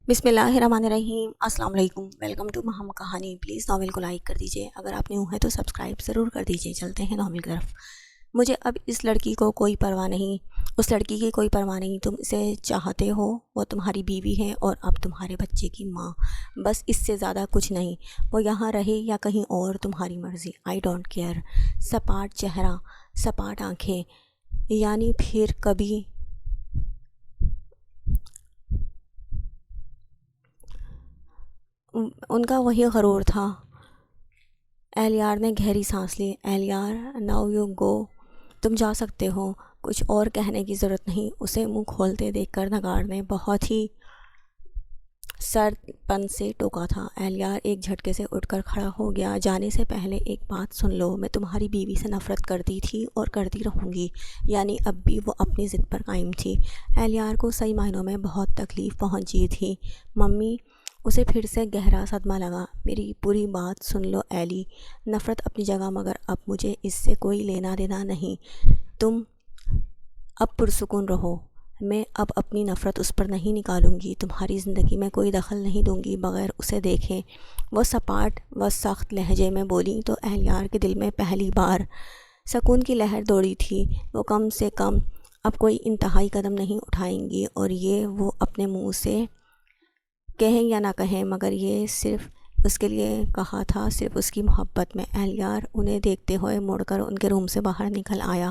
بسم اللہ الرحمن الرحیم۔ السلام علیکم، ویلکم ٹو ہم کہانی۔ پلیز ناول کو لائک کر دیجئے، اگر آپ نیو ہیں تو سبسکرائب ضرور کر دیجئے۔ چلتے ہیں ناول کی طرف۔ مجھے اب اس لڑکی کو کوئی پرواہ نہیں، اس لڑکی کی کوئی پرواہ نہیں۔ تم اسے چاہتے ہو، وہ تمہاری بیوی ہے اور اب تمہارے بچے کی ماں، بس اس سے زیادہ کچھ نہیں۔ وہ یہاں رہے یا کہیں اور، تمہاری مرضی، آئی ڈونٹ کیئر۔ سپاٹ چہرہ، سپاٹ آنکھیں، یعنی پھر کبھی ان کا وہی غرور تھا۔ اہلیار نے گہری سانس لی۔ اہلیار، ناؤ یو گو، تم جا سکتے ہو، کچھ اور کہنے کی ضرورت نہیں۔ اسے منہ کھولتے دیکھ کر نگار نے بہت ہی سرد پن سے ٹوکا تھا۔ اہلیار ایک جھٹکے سے اٹھ کر کھڑا ہو گیا۔ جانے سے پہلے ایک بات سن لو، میں تمہاری بیوی سے نفرت کرتی تھی اور کرتی رہوں گی، یعنی اب بھی وہ اپنی ضد پر قائم تھی۔ اہلیار کو صحیح معنوں میں بہت تکلیف پہنچی تھی۔ ممی، اسے پھر سے گہرا صدمہ لگا۔ میری پوری بات سن لو ایلی، نفرت اپنی جگہ، مگر اب مجھے اس سے کوئی لینا دینا نہیں۔ تم اب پرسکون رہو، میں اب اپنی نفرت اس پر نہیں نکالوں گی، تمہاری زندگی میں کوئی دخل نہیں دوں گی بغیر اسے دیکھے۔ وہ سپاٹ و سخت لہجے میں بولی تو اہلیار کے دل میں پہلی بار سکون کی لہر دوڑی تھی۔ وہ کم سے کم اب کوئی انتہائی قدم نہیں اٹھائیں گی، اور یہ وہ اپنے منہ سے کہیں یا نہ کہیں، مگر یہ صرف اس کے لیے کہا تھا، صرف اس کی محبت میں۔ اہلیار انہیں دیکھتے ہوئے مڑ کر ان کے روم سے باہر نکل آیا۔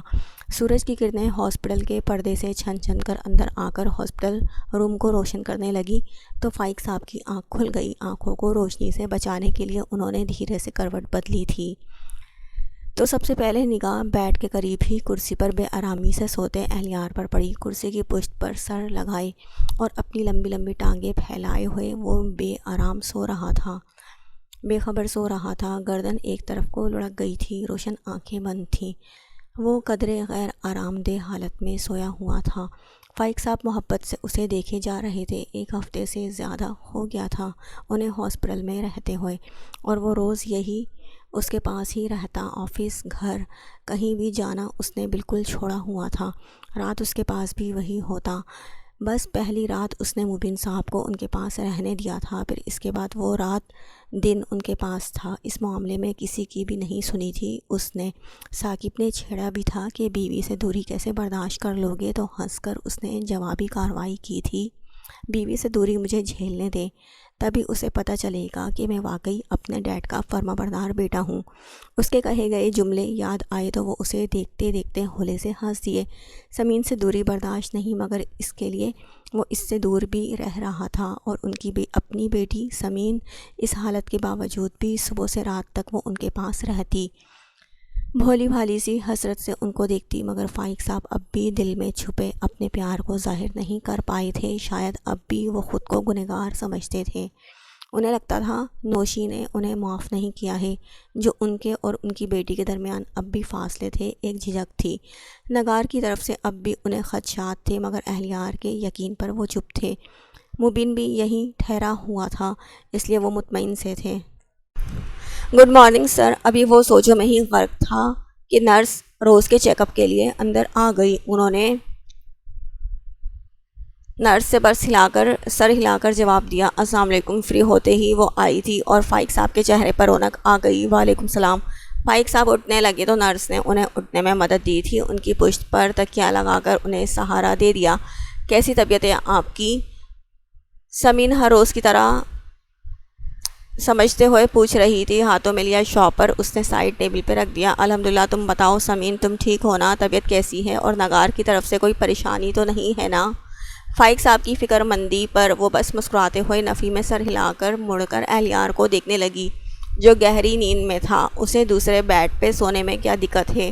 سورج کی کرنیں ہاسپٹل کے پردے سے چھن چھن کر اندر آ کر ہاسپٹل روم کو روشن کرنے لگی تو فائق صاحب کی آنکھ کھل گئی۔ آنکھوں کو روشنی سے بچانے کے لیے انہوں نے دھیرے سے کروٹ بدلی تھی تو سب سے پہلے نگاہ بیڈ کے قریب ہی کرسی پر بے آرامی سے سوتے اہلیار پر پڑی۔ کرسی کی پشت پر سر لگائے اور اپنی لمبی لمبی ٹانگیں پھیلائے ہوئے وہ بے آرام سو رہا تھا، بے خبر سو رہا تھا۔ گردن ایک طرف کو لڑک گئی تھی، روشن آنکھیں بند تھیں۔ وہ قدرے غیر آرام دہ حالت میں سویا ہوا تھا۔ فائق صاحب محبت سے اسے دیکھے جا رہے تھے۔ ایک ہفتے سے زیادہ ہو گیا تھا انہیں ہاسپٹل میں رہتے ہوئے، اور وہ روز یہی اس کے پاس ہی رہتا۔ آفس، گھر، کہیں بھی جانا اس نے بالکل چھوڑا ہوا تھا۔ رات اس کے پاس بھی وہی ہوتا، بس پہلی رات اس نے مبین صاحب کو ان کے پاس رہنے دیا تھا، پھر اس کے بعد وہ رات دن ان کے پاس تھا۔ اس معاملے میں کسی کی بھی نہیں سنی تھی اس نے۔ ثاقب نے چھیڑا بھی تھا کہ بیوی سے دوری کیسے برداشت کر لوگے، تو ہنس کر اس نے جوابی کارروائی کی تھی، بیوی سے دوری مجھے جھیلنے دیں، تبھی اسے پتہ چلے گا کہ میں واقعی اپنے ڈیڈ کا فرما بردار بیٹا ہوں۔ اس کے کہے گئے جملے یاد آئے تو وہ اسے دیکھتے دیکھتے ہولے سے ہنس دیے۔ سمین سے دوری برداشت نہیں، مگر اس کے لیے وہ اس سے دور بھی رہ رہا تھا، اور ان کی اپنی بیٹی سمین اس حالت کے باوجود بھی صبح سے رات تک وہ ان کے پاس رہتی، بھولی بھالی سی حسرت سے ان کو دیکھتی، مگر فائق صاحب اب بھی دل میں چھپے اپنے پیار کو ظاہر نہیں کر پائے تھے۔ شاید اب بھی وہ خود کو گنہگار سمجھتے تھے۔ انہیں لگتا تھا نوشی نے انہیں معاف نہیں کیا ہے۔ جو ان کے اور ان کی بیٹی کے درمیان اب بھی فاصلے تھے، ایک جھجک تھی۔ نگار کی طرف سے اب بھی انہیں خدشات تھے، مگر اہلیار کے یقین پر وہ چپ تھے۔ مبین بھی یہیں ٹھہرا ہوا تھا، اس لیے وہ مطمئن سے تھے۔ Good morning sir. ابھی وہ سوچوں میں ہی غرق تھا کہ نرس روز کے چیک اپ کے لیے اندر آ گئی۔ انہوں نے نرس سے سر ہلا کر جواب دیا، السلام علیکم۔ فری ہوتے ہی وہ آئی تھی اور فائق صاحب کے چہرے پر رونق آ گئی۔ وعلیکم السلام۔ فائق صاحب اٹھنے لگے تو نرس نے انہیں اٹھنے میں مدد دی تھی، ان کی پشت پر تکیہ لگا کر انہیں سہارا دے دیا۔ کیسی طبیعت ہے آپ کی؟ سمین ہر روز کی طرح سمجھتے ہوئے پوچھ رہی تھی۔ ہاتھوں میں لیا شاپر اس نے سائڈ ٹیبل پہ رکھ دیا۔ الحمدللہ، تم بتاؤ سمین، تم ٹھیک ہو نا؟ طبیعت کیسی ہے؟ اور نگار کی طرف سے کوئی پریشانی تو نہیں ہے نا؟ فائق صاحب کی فکر مندی پر وہ بس مسکراتے ہوئے نفی میں سر ہلا کر مڑ کر اہلیار کو دیکھنے لگی، جو گہری نیند میں تھا۔ اسے دوسرے بیڈ پہ سونے میں کیا دقت ہے؟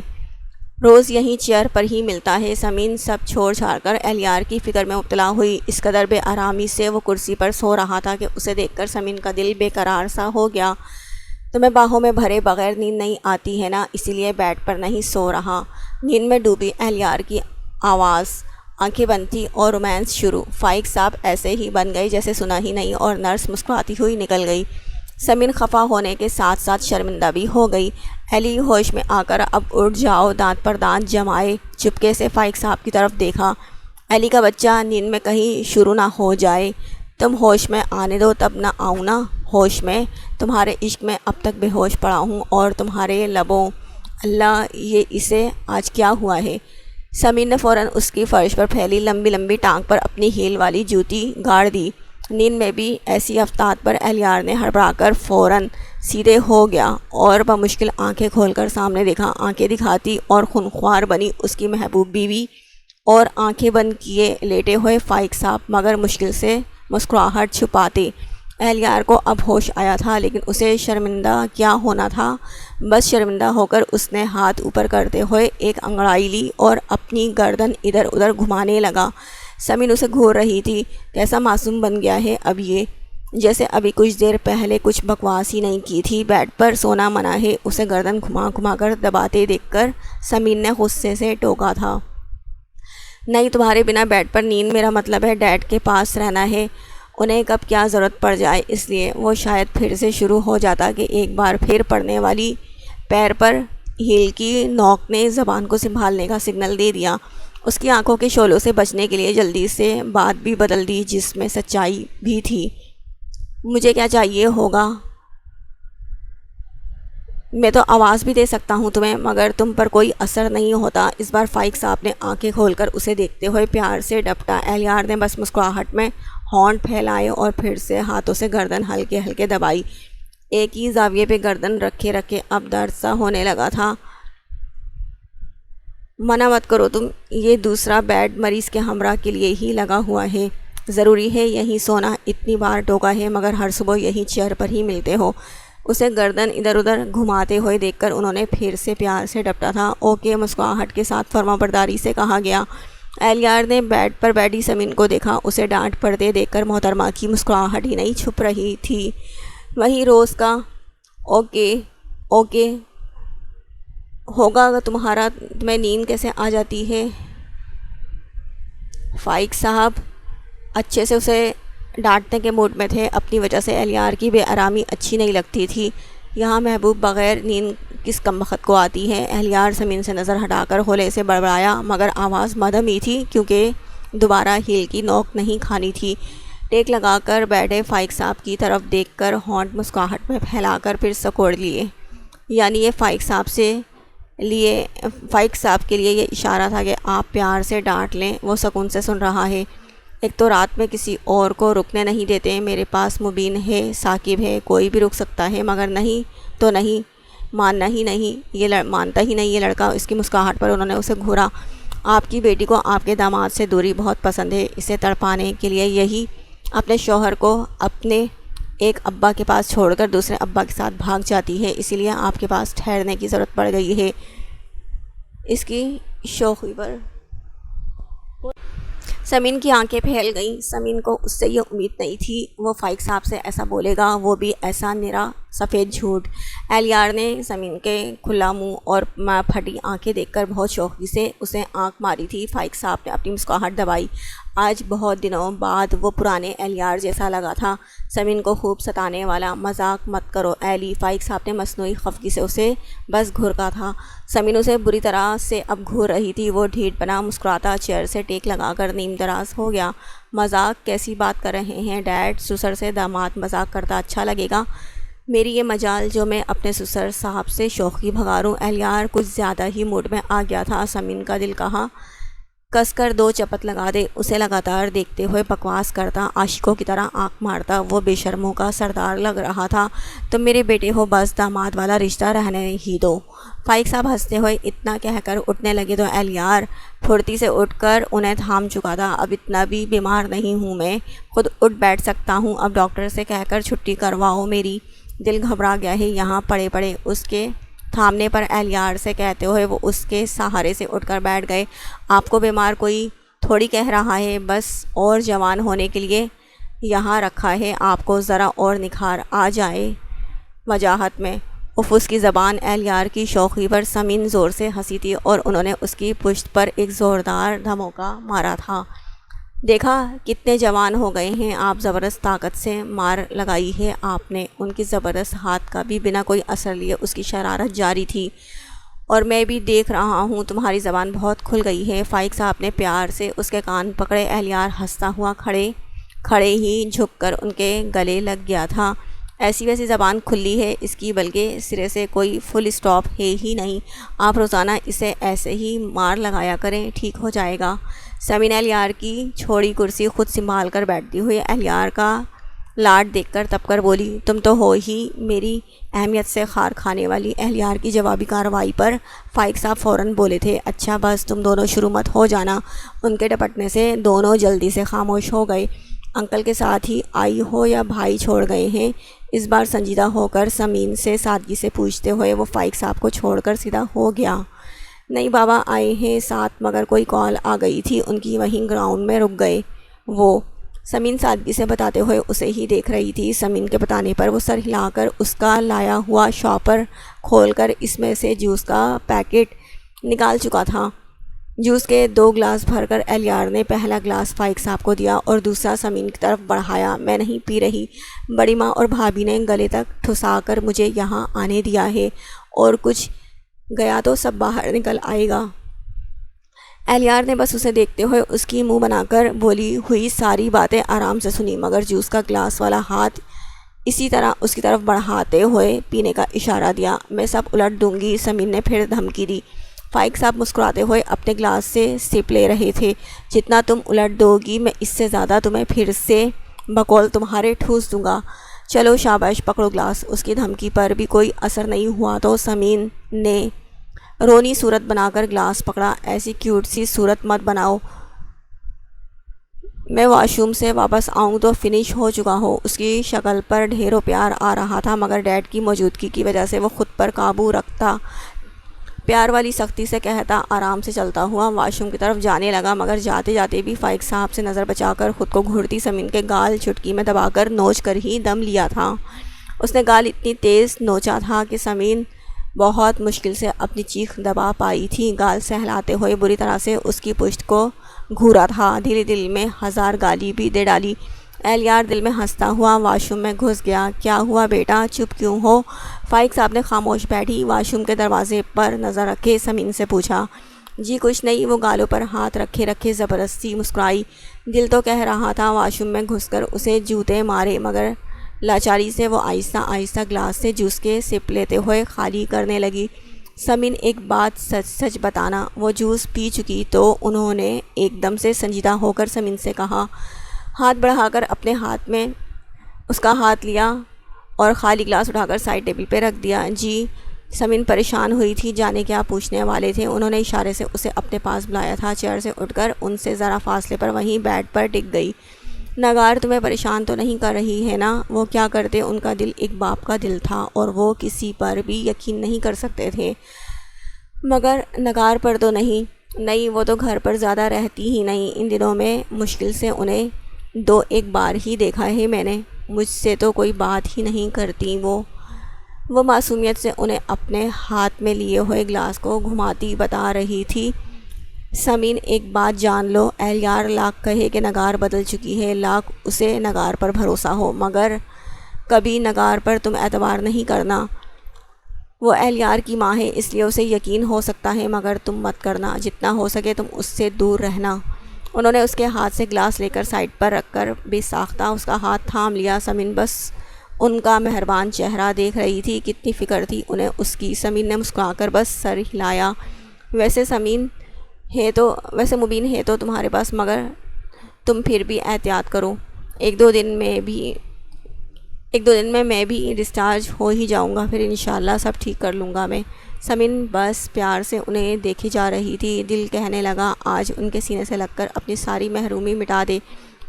روز یہیں چیئر پر ہی ملتا ہے۔ سمین سب چھوڑ چھاڑ کر اہلیار کی فکر میں مبتلا ہوئی۔ اس قدر بے آرامی سے وہ کرسی پر سو رہا تھا کہ اسے دیکھ کر سمین کا دل بے قرار سا ہو گیا۔ تمہیں باہوں میں بھرے بغیر نیند نہیں آتی ہے نا، اسی لیے بیڈ پر نہیں سو رہا؟ نیند میں ڈوبی اہلیار کی آواز، آنکھیں بند تھی اور رومانس شروع۔ فائق صاحب ایسے ہی بن گئے جیسے سنا ہی نہیں، اور نرس مسکراتی ہوئی نکل گئی۔ سمین خفا ہونے کے ساتھ ساتھ شرمندہ بھی ہو گئی۔ ایلی ہوش میں آ کر اب اٹھ جاؤ، دانت پر دانت جمائے چپکے سے فائق صاحب کی طرف دیکھا۔ ایلی کا بچہ نیند میں کہیں شروع نہ ہو جائے۔ تم ہوش میں آنے دو تب نہ آؤں نا ہوش میں، تمہارے عشق میں اب تک بے ہوش پڑا ہوں اور تمہارے لبوں، اللہ یہ اسے آج کیا ہوا ہے۔ سمین نے فوراً اس کی فرش پر پھیلی لمبی لمبی ٹانگ پر اپنی ہیل والی جوتی گاڑ دی۔ نیند میں بھی ایسی افتاد پر اہلیار نے ہڑبڑا کر فوراً سیدھے ہو گیا اور بمشکل آنکھیں کھول کر سامنے دیکھا۔ آنکھیں دکھاتی اور خونخوار بنی اس کی محبوب بیوی اور آنکھیں بند کیے لیٹے ہوئے فائق صاحب، مگر مشکل سے مسکراہٹ چھپاتے۔ اہلیار کو اب ہوش آیا تھا، لیکن اسے شرمندہ کیا ہونا تھا۔ بس شرمندہ ہو کر اس نے ہاتھ اوپر کرتے ہوئے ایک انگڑائی لی اور اپنی گردن ادھر ادھر گھمانے لگا۔ سمین اسے گھور رہی تھی، کیسا معصوم بن گیا ہے اب یہ، جیسے ابھی کچھ دیر پہلے کچھ بکواس ہی نہیں کی تھی۔ بیڈ پر سونا منع ہے، اسے گردن گھما گھما کر دباتے دیکھ کر سمین نے غصے سے ٹوکا تھا۔ نہیں، تمہارے بنا بیڈ پر نیند، میرا مطلب ہے ڈیڈ کے پاس رہنا ہے، انہیں کب کیا ضرورت پڑ جائے۔ اس لیے وہ شاید پھر سے شروع ہو جاتا کہ ایک بار پھر پڑنے والی پیر پر ہیل کی نوک نے زبان کو سنبھالنے کا سگنل دے دیا۔ اس کی آنکھوں کے شعلوں سے بچنے کے لیے جلدی سے بات بھی بدل دی، جس میں سچائی بھی تھی۔ مجھے کیا چاہیے ہوگا، میں تو آواز بھی دے سکتا ہوں تمہیں، مگر تم پر کوئی اثر نہیں ہوتا۔ اس بار فائق صاحب نے آنکھیں کھول کر اسے دیکھتے ہوئے پیار سے ڈپٹا۔ اہلیار نے بس مسکراہٹ میں ہونٹ پھیلائے اور پھر سے ہاتھوں سے گردن ہلکے ہلکے دبائی۔ ایک ہی زاویے پہ گردن رکھے رکھے اب درد سا ہونے لگا تھا۔ منع مت کرو تم، یہ دوسرا بیڈ مریض کے ہمراہ کے لیے ہی لگا ہوا ہے، ضروری ہے یہیں سونا، اتنی بار ٹوکا ہے مگر ہر صبح یہیں چیئر پر ہی ملتے ہو۔ اسے گردن ادھر ادھر گھماتے ہوئے دیکھ کر انہوں نے پھر سے پیار سے ڈپٹا تھا۔ اوکے، مسکراہٹ کے ساتھ فرما برداری سے کہا گیا۔ اہلیار نے بیڈ پر بیٹھی سمین کو دیکھا، اسے ڈانٹ پڑتے دیکھ کر محترمہ کی مسکراہٹ ہی نہیں چھپ رہی تھی، وہی روز کا اوکے اوکے ہوگا تمہارا، تمہیں نیند کیسے آ جاتی ہے۔ فائق صاحب اچھے سے اسے ڈانٹنے کے موڈ میں تھے، اپنی وجہ سے اہلیار کی بے آرامی اچھی نہیں لگتی تھی۔ یہاں محبوب بغیر نیند کس کمبخت کو آتی ہے۔ اہلیار سمین سے نظر ہٹا کر ہولے سے بڑبڑایا، مگر آواز مدھم ہی تھی کیونکہ دوبارہ ہیل کی نوک نہیں کھانی تھی۔ ٹیک لگا کر بیٹھے فائق صاحب کی طرف دیکھ کر ہونٹ مسکراہٹ میں پھیلا کر پھر سکوڑ لیے، یعنی یہ فائق صاحب کے لیے یہ اشارہ تھا کہ آپ پیار سے ڈانٹ لیں، وہ سکون سے سن رہا ہے۔ ایک تو رات میں کسی اور کو رکنے نہیں دیتے، میرے پاس مبین ہے، ثاقب ہے، کوئی بھی رک سکتا ہے، مگر نہیں تو نہیں، مانتا ہی نہیں یہ لڑکا۔ اس کی مسکراہٹ پر انہوں نے اسے گھورا۔ آپ کی بیٹی کو آپ کے داماد سے دوری بہت پسند ہے، اسے تڑپانے کے لیے یہی اپنے شوہر کو اپنے ایک ابا کے پاس چھوڑ کر دوسرے ابا کے ساتھ بھاگ جاتی ہے، اسی لیے آپ کے پاس ٹھہرنے کی ضرورت پڑ گئی ہے۔ اس کی شوخی پر سمین کی آنکھیں پھیل گئیں۔ سمین کو اس سے یہ امید نہیں تھی وہ فائق صاحب سے ایسا بولے گا، وہ بھی ایسا نرا سفید جھوٹ۔ اہلیار نے سمین کے کھلا منہ اور پھٹی آنکھیں دیکھ کر بہت شوخی سے اسے آنکھ ماری تھی۔ فائق صاحب نے اپنی مسکراہٹ دبائی۔ آج بہت دنوں بعد وہ پرانے اہلیار جیسا لگا تھا، سمین کو خوب ستانے والا۔ مذاق مت کرو ایلی، فائق صاحب نے مصنوعی خفگی سے اسے بس گھورکا تھا۔ سمین اسے بری طرح سے اب گھور رہی تھی۔ وہ ڈھیٹ بنا مسکراتا چیئر سے ٹیک لگا کر نیم دراز ہو گیا۔ مذاق کیسی بات کر رہے ہیں ڈیڈ، سسر سے داماد مذاق کرتا اچھا لگے گا؟ میری یہ مجال جو میں اپنے سسر صاحب سے شوخی بھگاروں۔ اہلیار کچھ زیادہ ہی موڈ میں آ گیا تھا۔ سمین کا دل کہا کس کر دو چپت لگا دے، اسے لگاتار دیکھتے ہوئے بکواس کرتا، عاشقوں کی طرح آنکھ مارتا۔ وہ بے شرموں کا سردار لگ رہا تھا۔ تم میرے بیٹے ہو، بس داماد والا رشتہ رہنے ہی دو۔ فائق صاحب ہنستے ہوئے اتنا کہہ کر اٹھنے لگے تو اہلیار پھرتی سے اٹھ کر انہیں تھام چکا تھا۔ اب اتنا بھی بیمار نہیں ہوں، میں خود اٹھ بیٹھ سکتا ہوں، اب ڈاکٹر سے کہہ کر چھٹی کرواؤ میری، دل گھبرا گیا ہے یہاں پڑے پڑے۔ اس کے تھامنے پر اہلیار سے کہتے ہوئے وہ اس کے سہارے سے اٹھ کر بیٹھ گئے۔ آپ کو بیمار کوئی تھوڑی کہہ رہا ہے، بس اور جوان ہونے کے لیے یہاں رکھا ہے، آپ کو ذرا اور نکھار آ جائے وجاہت میں۔ اس کی زبان اہلیار کی شوخی پر سمین زور سے ہنسی تھی اور انہوں نے اس کی پشت پر ایک زوردار دھموکا مارا تھا۔ دیکھا کتنے جوان ہو گئے ہیں آپ، زبردست طاقت سے مار لگائی ہے آپ نے۔ ان کی زبردست ہاتھ کا بھی بنا کوئی اثر لیے اس کی شرارت جاری تھی۔ اور میں بھی دیکھ رہا ہوں تمہاری زبان بہت کھل گئی ہے۔ فائق صاحب نے پیار سے اس کے کان پکڑے۔ اہلیار ہنستا ہوا کھڑے کھڑے ہی جھک کر ان کے گلے لگ گیا تھا۔ ایسی ویسی زبان کھلی ہے اس کی، بلکہ سرے سے کوئی فل اسٹاپ ہے ہی نہیں۔ آپ روزانہ اسے ایسے ہی مار لگایا کریں، ٹھیک ہو جائے گا۔ سمین اہلیار کی چھوڑی کرسی خود سنبھال کر بیٹھتی ہوئی اہلیار کا لاڈ دیکھ کر تپ کر بولی، تم تو ہو ہی میری اہمیت سے خار کھانے والی۔ اہلیار کی جوابی کارروائی پر فائق صاحب فوراً بولے تھے، اچھا بس تم دونوں شروع مت ہو جانا۔ ان کے ڈپٹنے سے دونوں جلدی سے خاموش ہو گئے۔ انکل کے ساتھ ہی آئی ہو یا بھائی چھوڑ گئے ہیں؟ اس بار سنجیدہ ہو کر سمین سے سادگی سے پوچھتے ہوئے وہ فائق صاحب کو چھوڑ کر سیدھا ہو گیا۔ نہیں بابا آئے ہیں ساتھ، مگر کوئی کال آ گئی تھی ان کی، وہیں گراؤنڈ میں رک گئے وہ۔ سمین سادگی سے بتاتے ہوئے اسے ہی دیکھ رہی تھی۔ سمین کے بتانے پر وہ سر ہلا کر اس کا لایا ہوا شاپر کھول کر اس میں سے جوس کا پیکٹ نکال چکا تھا۔ جوس کے 2 گلاس بھر کر اہلیار نے پہلا گلاس فائق صاحب کو دیا اور دوسرا سمین کی طرف بڑھایا۔ میں نہیں پی رہی، بڑی ماں اور بھابھی نے گلے تک ٹھسا کر مجھے یہاں آنے دیا ہے، اور کچھ گیا تو سب باہر نکل آئے گا۔ اہلیار نے بس اسے دیکھتے ہوئے اس کی منہ بنا کر بولی ہوئی ساری باتیں آرام سے سنی، مگر جوس کا گلاس والا ہاتھ اسی طرح اس کی طرف بڑھاتے ہوئے پینے کا اشارہ دیا۔ میں سب الٹ دوں گی، سمین نے پھر دھمکی دی۔ فائق صاحب مسکراتے ہوئے اپنے گلاس سے سپ لے رہے تھے۔ جتنا تم الٹ دو گی میں اس سے زیادہ تمہیں پھر سے بقول تمہارے ٹھوس دوں گا۔ چلو شاباش پکڑو گلاس۔ اس کی دھمکی پر بھی کوئی اثر نہیں ہوا تو سمین نے رونی صورت بنا کر گلاس پکڑا۔ ایسی کیوٹ سی صورت مت بناؤ، میں واش روم سے واپس آؤں تو فنش ہو چکا ہو۔ اس کی شکل پر ڈھیروں پیار آ رہا تھا، مگر ڈیڈ کی موجودگی کی وجہ سے وہ خود پر قابو رکھتا پیار والی سختی سے کہتا آرام سے چلتا ہوا واش روم کی طرف جانے لگا، مگر جاتے جاتے بھی فائق صاحب سے نظر بچا کر خود کو گھڑتی سمین کے گال چٹکی میں دبا کر نوچ کر ہی دم لیا تھا۔ اس نے گال اتنی تیز نوچا تھا کہ سمین بہت مشکل سے اپنی چیخ دبا پائی تھی۔ گال سہلاتے ہوئے بری طرح سے اس کی پشت کو گھورا تھا۔ دل دل میں 1000 گالی بھی دے ڈالی۔ اہلیار دل میں ہنستا ہوا واش روم میں گھس گیا۔ کیا ہوا بیٹا، چپ کیوں ہو؟ فائق صاحب نے خاموش بیٹھی واش روم کے دروازے پر نظر رکھے سمین سے پوچھا۔ جی کچھ نہیں، وہ گالوں پر ہاتھ رکھے رکھے زبردستی مسکرائی۔ دل تو کہہ رہا تھا واش روم میں گھس کر اسے جوتے مارے، مگر لاچاری سے وہ آہستہ آہستہ گلاس سے جوس کے سپ لیتے ہوئے خالی کرنے لگی۔ سمین ایک بات سچ سچ بتانا، وہ جوس پی چکی؟ تو انہوں نے ایک دم سے سنجیدہ ہو کر سمین سے کہا۔ ہاتھ بڑھا کر اپنے ہاتھ میں اس کا ہاتھ لیا اور خالی گلاس اٹھا کر سائڈ ٹیبل پہ رکھ دیا۔ جی، سمین پریشان ہوئی تھی، جانے کیا پوچھنے والے تھے۔ انہوں نے اشارے سے اسے اپنے پاس بلایا تھا۔ چیئر سے اٹھ کر ان سے ذرا فاصلے پر وہیں بیڈ پر ٹک گئی۔ نگار تمہیں پریشان تو نہیں کر رہی ہے نا؟ وہ کیا کرتے، ان کا دل ایک باپ کا دل تھا اور وہ کسی پر بھی یقین نہیں کر سکتے تھے، مگر نگار پر تو نہیں، وہ تو گھر پر زیادہ رہتی ہی نہیں۔ ان دنوں میں مشکل سے انہیں 2-1 بار ہی دیکھا ہے میں نے۔ مجھ سے تو کوئی بات ہی نہیں کرتی وہ معصومیت سے انہیں اپنے ہاتھ میں لیے ہوئے گلاس کو گھماتی بتا رہی تھی۔ سمین ایک بات جان لو، اہلیار لاکھ کہے کہ نگار بدل چکی ہے، لاکھ اسے نگار پر بھروسہ ہو، مگر کبھی نگار پر تم اعتبار نہیں کرنا۔ وہ اہلیار کی ماں ہے، اس لیے اسے یقین ہو سکتا ہے، مگر تم مت کرنا، جتنا ہو سکے تم اس سے دور رہنا۔ انہوں نے اس کے ہاتھ سے گلاس لے کر سائڈ پر رکھ کر بے ساختہ اس کا ہاتھ تھام لیا۔ سمین بس ان کا مہربان چہرہ دیکھ رہی تھی، کتنی فکر تھی انہیں اس کی۔ سمین نے مسکرا کر بس سر ہلایا۔ ویسے مبین ہے تو تمہارے پاس، مگر تم پھر بھی احتیاط کرو، ایک دو دن میں میں بھی ڈسچارج ہو ہی جاؤں گا، پھر انشاءاللہ سب ٹھیک کر لوں گا میں۔ سمین بس پیار سے انہیں دیکھی جا رہی تھی۔ دل کہنے لگا آج ان کے سینے سے لگ کر اپنی ساری محرومی مٹا دے،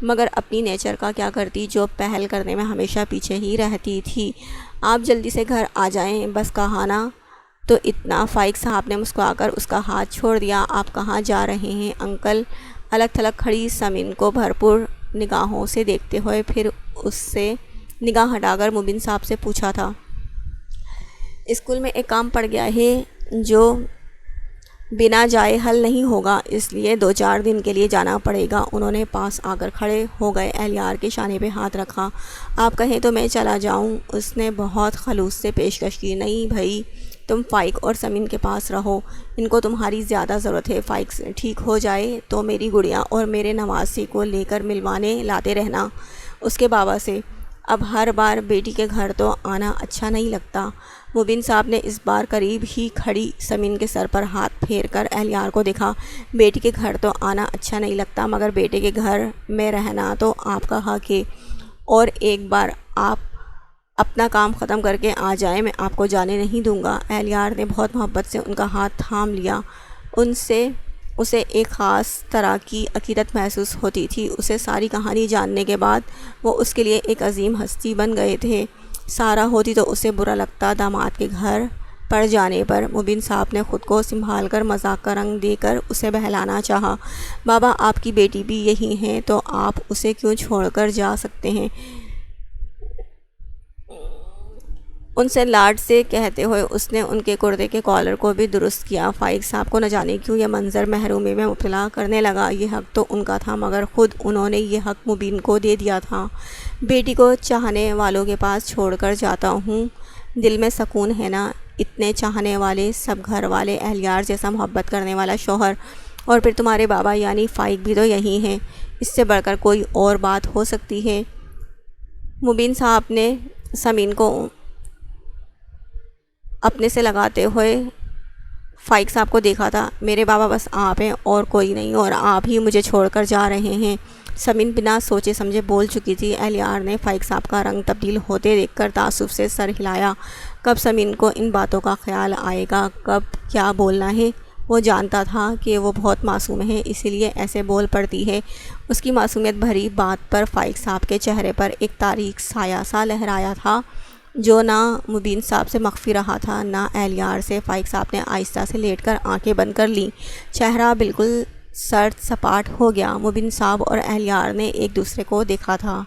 مگر اپنی نیچر کا کیا کرتی جو پہل کرنے میں ہمیشہ پیچھے ہی رہتی تھی۔ آپ جلدی سے گھر آ جائیں، بس کہا نا تو اتنا۔ فائق صاحب نے مسکرا کر اس کا ہاتھ چھوڑ دیا۔ آپ کہاں جا رہے ہیں انکل؟ الگ تھلگ کھڑی سمین کو بھرپور نگاہوں سے دیکھتے ہوئے پھر اس سے نگاہ ہٹا کر مبین صاحب سے پوچھا تھا۔ اسکول میں ایک کام پڑ گیا ہے جو بنا جائے حل نہیں ہوگا، اس لیے 2-4 دن کے لیے جانا پڑے گا۔ انہوں نے پاس آ کر کھڑے ہو گئے، اہلیار کے شانے پہ ہاتھ رکھا۔ آپ کہیں تو میں چلا جاؤں؟ اس نے بہت خلوص سے پیشکش کی۔ نہیں بھائی، تم فائق اور سمین کے پاس رہو، ان کو تمہاری زیادہ ضرورت ہے۔ فائق ٹھیک ہو جائے تو میری گڑیا اور میرے نوازی کو لے کر ملوانے لاتے رہنا اس کے بابا سے۔ اب ہر بار بیٹی کے گھر تو آنا اچھا نہیں لگتا۔ مبین صاحب نے اس بار قریب ہی کھڑی سمین کے سر پر ہاتھ پھیر کر اہلیار کو دیکھا۔ بیٹی کے گھر تو آنا اچھا نہیں لگتا، مگر بیٹے کے گھر میں رہنا تو آپ کا حق ہے، اور ایک بار آپ اپنا کام ختم کر کے آ جائیں، میں آپ کو جانے نہیں دوں گا۔ اہلیار نے بہت محبت سے ان کا ہاتھ تھام لیا۔ اسے ایک خاص طرح کی عقیدت محسوس ہوتی تھی۔ اسے ساری کہانی جاننے کے بعد وہ اس کے لیے ایک عظیم ہستی بن گئے تھے۔ سارا ہوتی تو اسے برا لگتا۔ داماد کے گھر پڑ جانے پر مبین صاحب نے خود کو سنبھال کر مذاق کا رنگ دے کر اسے بہلانا چاہا۔ بابا، آپ کی بیٹی بھی یہی ہیں تو آپ اسے کیوں چھوڑ کر جا سکتے ہیں؟ ان سے لاڈ سے کہتے ہوئے اس نے ان کے کرتے کے کالر کو بھی درست کیا۔ فائق صاحب کو نہ جانے کیوں یہ منظر محرومی میں مبتلا کرنے لگا۔ یہ حق تو ان کا تھا، مگر خود انہوں نے یہ حق مبین کو دے دیا تھا۔ بیٹی کو چاہنے والوں کے پاس چھوڑ کر جاتا ہوں، دل میں سکون ہے نا؟ اتنے چاہنے والے سب گھر والے، اہلیار جیسا محبت کرنے والا شوہر، اور پھر تمہارے بابا یعنی فائق بھی تو یہی ہیں۔ اس سے بڑھ کر کوئی اور بات ہو سکتی ہے؟ مبین صاحب نے سمین کو اپنے سے لگاتے ہوئے فائق صاحب کو دیکھا تھا۔ میرے بابا بس آپ ہیں اور کوئی نہیں، اور آپ ہی مجھے چھوڑ کر جا رہے ہیں۔ سمین بنا سوچے سمجھے بول چکی تھی۔ اہلیار نے فائق صاحب کا رنگ تبدیل ہوتے دیکھ کر تعصب سے سر ہلایا۔ کب سمین کو ان باتوں کا خیال آئے گا، کب کیا بولنا ہے؟ وہ جانتا تھا کہ وہ بہت معصوم ہے، اسی لیے ایسے بول پڑتی ہے۔ اس کی معصومیت بھری بات پر فائق صاحب کے چہرے پر ایک تاریک سایہ سا لہرایا تھا، جو نہ مبین صاحب سے مخفی رہا تھا، نہ اہلیار سے۔ فائق صاحب نے آہستہ سے لیٹ کر آنکھیں بند کر لیں۔ چہرہ بالکل سرد سپاٹ ہو گیا۔ مبین صاحب اور اہلیار نے ایک دوسرے کو دیکھا تھا۔